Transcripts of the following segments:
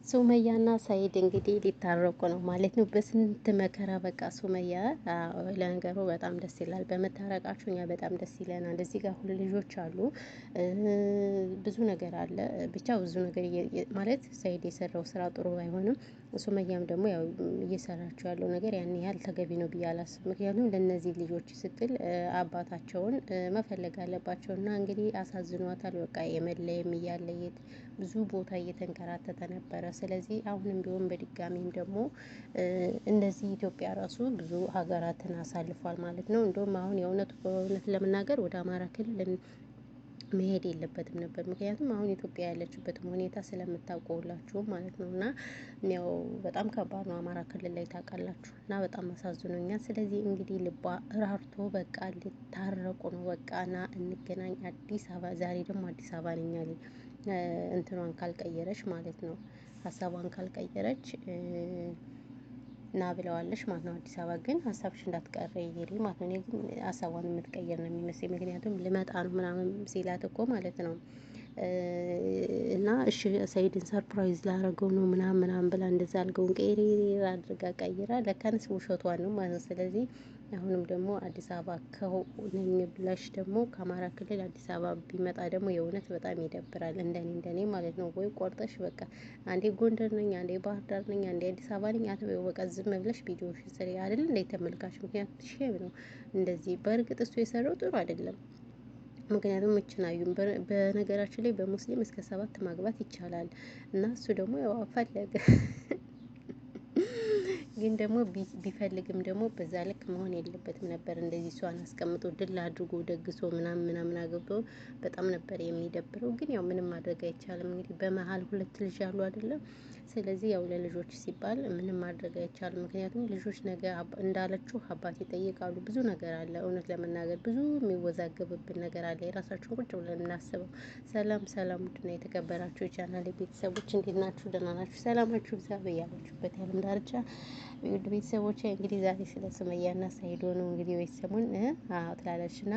ሱመያና ሰኢድ እንግዲህ ሊታረቁ ነው ማለት ነው። በስንት መከራ በቃ ሱመያ ለነገሩ በጣም ደስ ይላል በመታረቃችሁ፣ እኛ በጣም ደስ ይለናል። እዚህ ጋር ሁሉ ልጆች አሉ፣ ብዙ ነገር አለ። ብቻ ብዙ ነገር ማለት ሰኢድ የሰራው ስራ ጥሩ ባይሆንም ሱመያም ደግሞ ያው እየሰራችው ያለው ነገር ያን ያህል ተገቢ ነው ብዬ አላስብም። ምክንያቱም ለእነዚህ ልጆች ስትል አባታቸውን መፈለግ አለባቸው እና እንግዲህ አሳዝኗታል። በቃ የመለየም እያለየት ብዙ ቦታ እየተንከራተተ ነበረ። ስለዚህ አሁንም ቢሆን በድጋሚም ደግሞ እንደዚህ ኢትዮጵያ ራሱ ብዙ ሀገራትን አሳልፏል ማለት ነው። እንደውም አሁን የእውነት ለመናገር ወደ አማራ ክልል መሄድ የለበትም ነበር። ምክንያቱም አሁን ኢትዮጵያ ያለችበትም ሁኔታ ስለምታውቀውላችሁ ማለት ነው። እና ያው በጣም ከባድ ነው አማራ ክልል ላይ ታውቃላችሁ። እና በጣም አሳዝኖኛል። ስለዚህ እንግዲህ ልቧ ራርቶ በቃ ሊታረቁ ነው። በቃ ና እንገናኝ አዲስ አበባ። ዛሬ ደግሞ አዲስ አበባ ነኝ አለኝ። እንትኗን ካልቀየረች ማለት ነው፣ ሀሳቧን ካልቀየረች ና ብለዋለች ማለት ነው። አዲስ አበባ ግን ሀሳብሽ እንዳትቀይሪ ማለት ነው። እኔ ግን ሀሳቧን የምትቀይር ነው የሚመስለኝ። ምክንያቱም ልመጣ ነው ምናምን ሲላት እኮ ማለት ነው። እና እሺ ሰኢድን ሰርፕራይዝ ላደረገው ነው ምናምን ብላ እንደዛ አልገውን ቀይሬ አድርጋ ቀይራ ለካንስ ውሸቷን ነው ማለት ነው። ስለዚህ አሁንም ደግሞ አዲስ አበባ ከሆነኝ ብለሽ ደግሞ ከአማራ ክልል አዲስ አበባ ቢመጣ ደግሞ የእውነት በጣም ይደብራል። እንደኔ ማለት ነው። ወይ ቆርጠሽ በቃ አንዴ ጎንደር ነኝ፣ አንዴ ባህር ዳር ነኝ፣ አንዴ አዲስ አበባ ነኝ አትበይው። በቃ ዝም ብለሽ ቪዲዮሽን ስሪ አይደል እንደ ተመልካች። ምክንያቱም ሼም ነው እንደዚህ። በእርግጥ እሱ የሰራው ጥሩ አይደለም። ምክንያቱም እችናዩን በነገራችን ላይ በሙስሊም እስከ 7 ማግባት ይቻላል እና እሱ ደግሞ ያው ፈለገ ግን ደግሞ ቢፈልግም ደግሞ በዛ ልክ መሆን የለበትም ነበር። እንደዚህ እሷን አስቀምጦ ድል አድርጎ ደግሶ ምናምን አግብቶ በጣም ነበር የሚደብረው። ግን ያው ምንም ማድረግ አይቻልም። እንግዲህ በመሀል 2 ልጅ አሉ አይደለም። ስለዚህ ያው ለልጆች ሲባል ምንም ማድረግ አይቻልም። ምክንያቱም ልጆች ነገ እንዳለችው አባት ይጠይቃሉ። ብዙ ነገር አለ። እውነት ለመናገር ብዙ የሚወዛገብብን ነገር አለ። የራሳችሁን ቁጭ ብለን እናስበው። ሰላም ውድና የተከበራችሁ የቻናሌ ቤተሰቦች እንዴት ናችሁ? ደህና ናችሁ? ሰላማችሁ ብዛ በያላችሁበት ያለም ዳርቻ ውድ ቤተሰቦች። እንግዲህ ዛሬ ስለ ሱመያና ሰኢድ ነው እንግዲህ ቤተሰቡን ትላለችና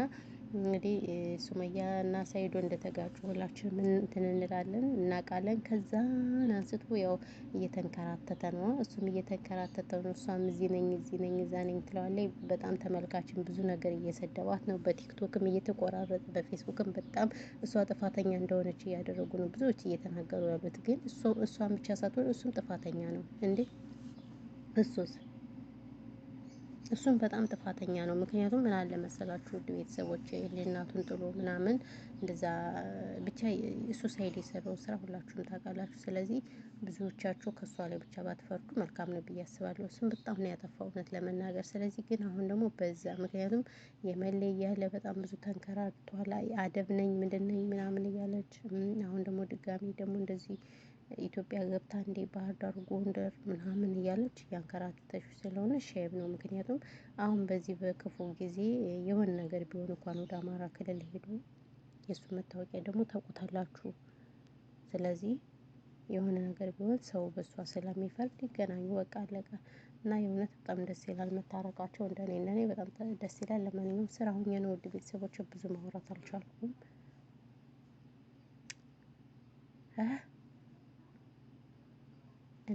እንግዲህ ሱመያና ሰኢድ እንደተጋጩ ሁላችንም እንትን እንላለን እናውቃለን። ከዛን አንስቶ ያው እየተንከራተተ ነው፣ እሱም እየተንከራተተ ነው። እሷም እዚህ ነኝ እዛ ነኝ ትለዋለች። በጣም ተመልካችን ብዙ ነገር እየሰደባት ነው። በቲክቶክም እየተቆራረጠ በፌስቡክም በጣም እሷ ጥፋተኛ እንደሆነች እያደረጉ ነው ብዙዎች እየተናገሩ ያሉት። ግን እሷን ብቻ ሳትሆን እሱም ጥፋተኛ ነው እንዴ። እሱም በጣም ጥፋተኛ ነው። ምክንያቱም ምን አለ መሰላችሁ ውድ ቤተሰቦች፣ ልጅናቱን ጥሎ ምናምን እንደዛ ብቻ እሱ ሰኢድ የሰራው ስራ ሁላችሁም ታውቃላችሁ። ስለዚህ ብዙዎቻችሁ ከእሷ ላይ ብቻ ባትፈርዱ መልካም ነው ብዬ አስባለሁ። እሱም በጣም ነው ያጠፋው እውነት ለመናገር። ስለዚህ ግን አሁን ደግሞ በዛ ምክንያቱም የመለየ እያለ በጣም ብዙ ተንከራቷል። አደብ ነኝ ምንድን ነኝ ምናምን እያለች አሁን ደግሞ ድጋሚ ደግሞ እንደዚህ ኢትዮጵያ ገብታ እንዴ ባህር ዳር ጎንደር ምናምን እያለች እያንከራተተች ስለሆነ ሼም ነው። ምክንያቱም አሁን በዚህ በክፉ ጊዜ የሆነ ነገር ቢሆን እንኳን ወደ አማራ ክልል ሄዱ የእሱ መታወቂያ ደግሞ ታውቁታላችሁ። ስለዚህ የሆነ ነገር ቢሆን ሰው በእሷ ስለሚፈርድ ይገናኙ በቃ አለቀ። እና የእውነት በጣም ደስ ይላል መታረቃቸው። እንደኔ በጣም ደስ ይላል። ለማንኛውም ስራ ሆኜ ነው ውድ ቤተሰቦች ብዙ ማውራት አልቻልኩም።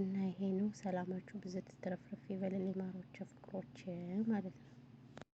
እና ይሄ ነው። ሰላማችሁ ብዝት ትረፍረፍ ይበልልኝ ማሮቼ ፍቅሮቼ ማለት ነው።